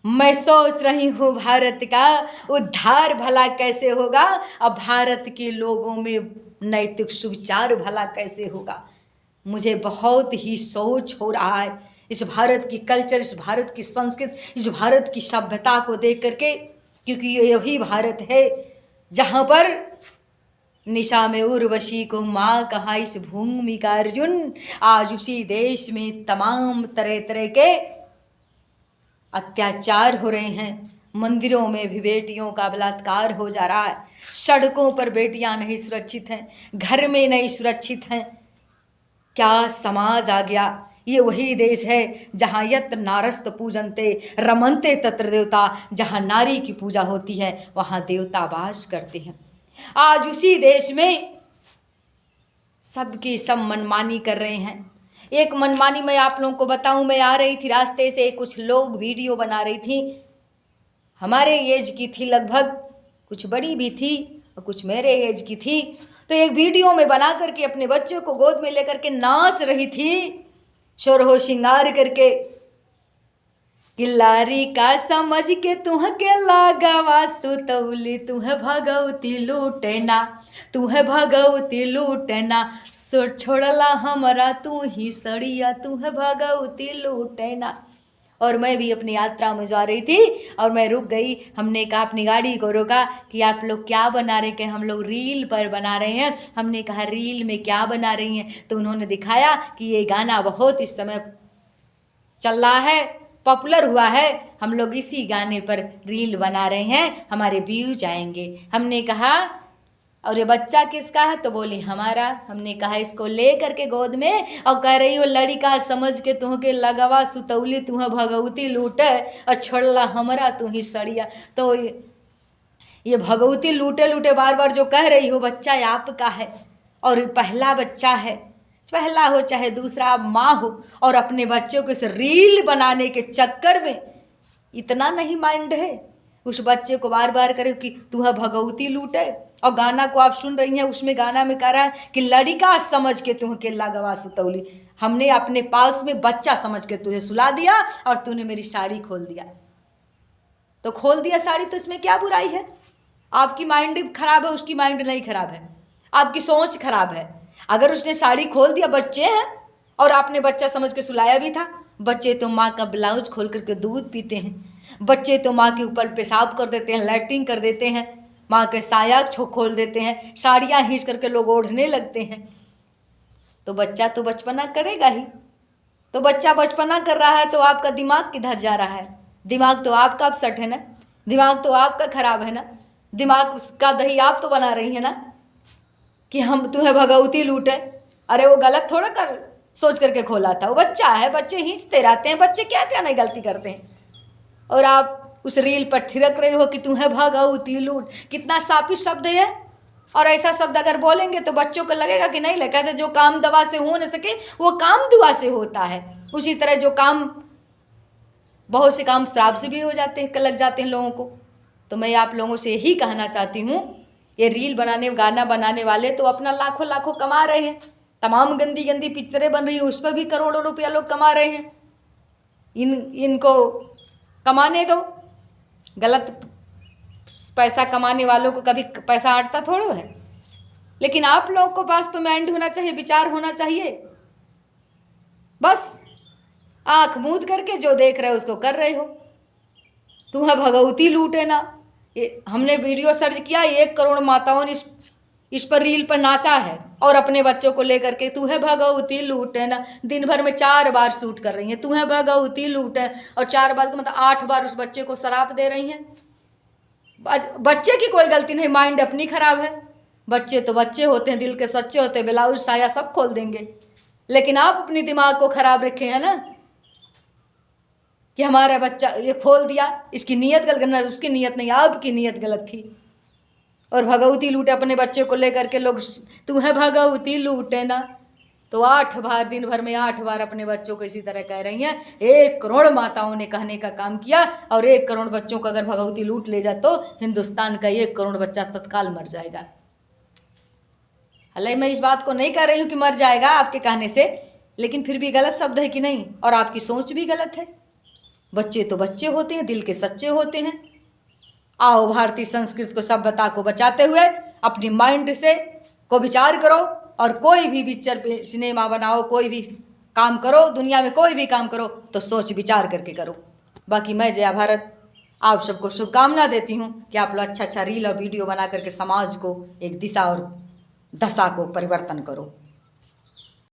मैं सोच रही हूँ भारत का उद्धार भला कैसे होगा, अब भारत के लोगों में नैतिक सुविचार भला कैसे होगा। मुझे बहुत ही सोच हो रहा है इस भारत की कल्चर, इस भारत की संस्कृति, इस भारत की सभ्यता को देख करके, क्योंकि यही भारत है जहाँ पर निशा में उर्वशी को माँ कहा इस भूमि का अर्जुन। आज उसी देश में तमाम तरह तरह के अत्याचार हो रहे हैं, मंदिरों में भी बेटियों का बलात्कार हो जा रहा है, सड़कों पर बेटियां नहीं सुरक्षित हैं, घर में नहीं सुरक्षित हैं। क्या समाज आ गया। ये वही देश है जहाँ यत्र नारस्त पूजनते रमनते तत्र देवता, जहाँ नारी की पूजा होती है वहाँ देवता वास करते हैं। आज उसी देश में सबकी सब मनमानी कर रहे हैं। एक मनमानी मैं आप लोगों को बताऊं, मैं आ रही थी रास्ते से, कुछ लोग वीडियो बना रही थी, हमारे एज की थी लगभग, कुछ बड़ी भी थी और कुछ मेरे एज की थी। तो एक वीडियो में बना करके अपने बच्चों को गोद में लेकर के नाच रही थी, शोरहो श्रृंगार करके, कि लारी का समझ के तुह के लागवा सुतौली, तुह भगवती लूटना, तुह भगवती लूटना, सो छोड़ला हमरा तू ही सड़िया, तुह भगवती लूटना। और मैं भी अपनी यात्रा में जा रही थी और मैं रुक गई। हमने कहा, अपनी गाड़ी को रोका कि आप लोग क्या बना रहे हैं। हम लोग रील पर बना रहे हैं। हमने कहा रील में क्या बना रही हैं, तो उन्होंने दिखाया कि ये गाना बहुत इस समय चल रहा है, पॉपुलर हुआ है, हम लोग इसी गाने पर रील बना रहे हैं, हमारे व्यूज आएंगे। हमने कहा और ये बच्चा किसका है, तो बोली हमारा। हमने कहा इसको ले करके गोद में और कह रही हो लड़िका समझ के तुह के लगवा सुतौली, तुह भगवती लूटे और छोड़ला हमरा तू ही सड़िया। तो ये भगवती लूटे लूटे बार बार जो कह रही हो, बच्चा आपका है और पहला बच्चा है, पहला हो चाहे दूसरा, माँ हो, और अपने बच्चों को इस रील बनाने के चक्कर में इतना नहीं माइंड है उस बच्चे को बार बार करे कि तू है भगवती लूटे। और गाना को आप सुन रही हैं, उसमें गाना में कह रहा है कि लड़िका समझ के तुह के लगवा सुतौली। हमने अपने पास में बच्चा समझ के तुझे सुला दिया और तूने मेरी साड़ी खोल दिया। तो खोल दिया साड़ी, तो इसमें क्या बुराई है। आपकी माइंड खराब है, उसकी माइंड नहीं खराब है, आपकी सोच खराब है। अगर उसने साड़ी खोल दिया, बच्चे हैं और आपने बच्चा समझ के सुलाया भी था। बच्चे तो माँ का ब्लाउज खोल करके दूध पीते हैं, बच्चे तो माँ के ऊपर पेशाब कर देते हैं, लैट्रिन कर देते हैं, माँ के साया खोल देते हैं, साड़ियाँ खींच करके लोग ओढ़ने लगते हैं। तो बच्चा तो बचपना करेगा ही। तो बच्चा बचपना कर रहा है तो आपका दिमाग किधर जा रहा है। दिमाग तो आपका अपसेट है ना, दिमाग तो आपका खराब है ना, दिमाग उसका दही आप तो बना रही है ना कि हम तुम्हें भगवती लूटे। अरे वो गलत थोड़ा कर सोच करके खोला था, वो बच्चा है, बच्चे खींचते रहते हैं, बच्चे क्या क्या नहीं गलती करते हैं। और आप उस रील पर थिरक रहे हो कि तुम्हें भगवती लूट। कितना साफी शब्द है। और ऐसा शब्द अगर बोलेंगे तो बच्चों को लगेगा कि नहीं, कहते जो काम दवा से हो न सके वो काम दुआ से होता है। उसी तरह जो काम, बहुत से काम श्राप से भी हो जाते हैं, लग जाते हैं लोगों को। तो मैं आप लोगों से यही कहना चाहती हूँ, ये रील बनाने, गाना बनाने वाले तो अपना लाखों लाखों कमा रहे हैं, तमाम गंदी गंदी पिक्चरें बन रही है, उस पर भी करोड़ों रुपया लोग कमा रहे हैं। इनको कमाने दो। गलत पैसा कमाने वालों को कभी पैसा हटता थोड़ा है। लेकिन आप लोगों को पास तो माइंड होना चाहिए, विचार होना चाहिए। बस आंख मूंद करके जो देख रहे हो उसको कर रहे हो। तुम्हें भगवती लूटे ना। हमने वीडियो सर्च किया, 1 करोड़ माताओं ने इस पर रील पर नाचा है और अपने बच्चों को लेकर के तू है भगवती लूटे ना, दिन भर में 4 बार शूट कर रही हैं, तू है भगवती लूटे। और 4 बार मतलब 8 बार उस बच्चे को शराप दे रही हैं। बच्चे की कोई गलती नहीं, माइंड अपनी खराब है। बच्चे तो बच्चे होते हैं, दिल के सच्चे होते हैं, ब्लाउज साया सब खोल देंगे। लेकिन आप अपनी दिमाग को खराब रखे हैं ना कि हमारा बच्चा ये खोल दिया, इसकी नीयत गलत ना, उसकी नीयत नहीं, आपकी नीयत गलत थी। और भगवती लूटे अपने बच्चे को लेकर के लोग, तू है भगवती लूटे ना। तो 8 बार, दिन भर में 8 बार अपने बच्चों को इसी तरह कह रही हैं। 1 करोड़ माताओं ने कहने का काम किया और 1 करोड़ बच्चों को अगर भगवती लूट ले जाए तो हिंदुस्तान का 1 करोड़ बच्चा तत्काल मर जाएगा। हालांकि मैं इस बात को नहीं कह रही हूँ कि मर जाएगा आपके कहने से, लेकिन फिर भी गलत शब्द है कि नहीं, और आपकी सोच भी गलत है। बच्चे तो बच्चे होते हैं, दिल के सच्चे होते हैं। आओ भारतीय संस्कृति को, सभ्यता को बचाते हुए अपनी माइंड से को विचार करो और कोई भी पिक्चर पे सिनेमा बनाओ, कोई भी काम करो, दुनिया में कोई भी काम करो तो सोच विचार करके करो। बाकी मैं जया भारत आप सबको शुभकामना देती हूँ कि आप लोग अच्छा अच्छा रील और वीडियो बना करके समाज को एक दिशा और दशा को परिवर्तन करो।